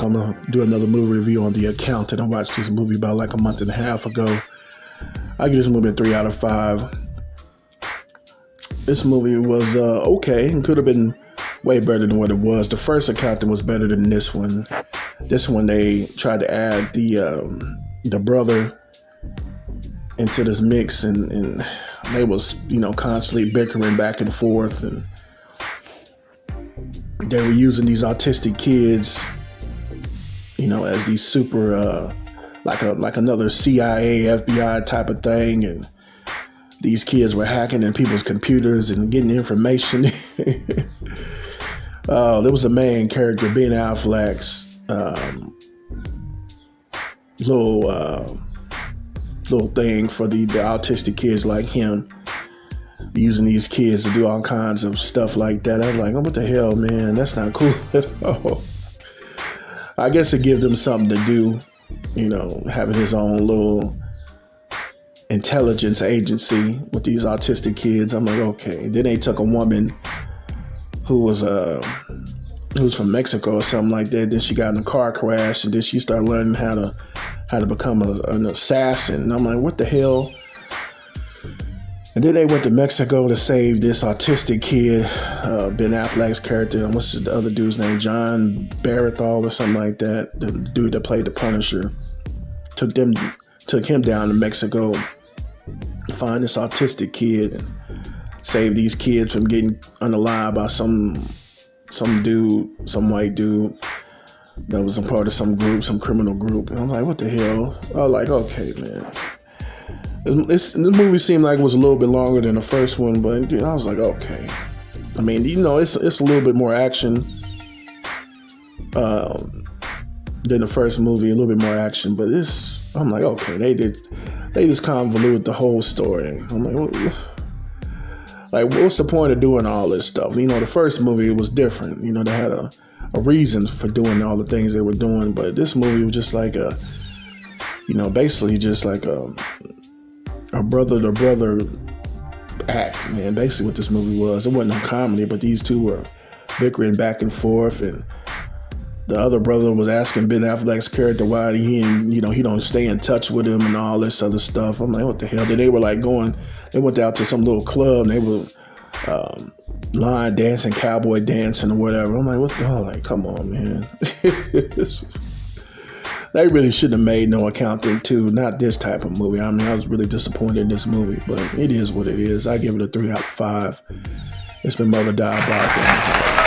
I'm gonna do another movie review on The Accountant. I watched this movie about like a month and a half ago. I give this movie a 3 out of 5. This movie was okay and could have been way better than what it was. The first Accountant was better than this one. This one they tried to add the brother into this mix, and they was constantly bickering back and forth, and they were using these autistic kids as these super like another CIA FBI type of thing, and these kids were hacking in people's computers and getting information. There was a main character, Ben Affleck's little thing for the autistic kids like him, using these kids to do all kinds of stuff like that. I'm like, oh, what the hell, man? That's not cool at all. I guess it gives them something to do, having his own little intelligence agency with these autistic kids. I'm like, okay. Then they took a woman who was from Mexico or something like that. Then she got in a car crash, and then she started learning how to become an assassin. And I'm like, what the hell? And then they went to Mexico to save this autistic kid, Ben Affleck's character. And what's the other dude's name? John Barathol or something like that. The dude that played the Punisher. Took him down to Mexico to find this autistic kid and save these kids from getting unalived by some white dude that was a part of some criminal group. And I'm like, what the hell? I was like, okay, man. This movie seemed like it was a little bit longer than the first one, but I was like, okay. I mean, it's a little bit more action than the first movie, a little bit more action. But I'm like, okay, they just convoluted the whole story. I'm like, what's the point of doing all this stuff? The first movie, it was different. They had a reason for doing all the things they were doing, but this movie was just like basically just like a brother to brother act, man. Basically what this movie was. It wasn't no comedy, but these two were bickering back and forth, and the other brother was asking Ben Affleck's character why he don't stay in touch with him and all this other stuff. I'm like, what the hell? Then they were like they went out to some little club and they were line dancing, cowboy dancing or whatever. I'm like, what the hell? Like, come on, man. They really shouldn't have made No Accountant 2, not this type of movie. I mean, I was really disappointed in this movie, but it is what it is. I give it a 3 out of 5. It's been Mother Diabolical.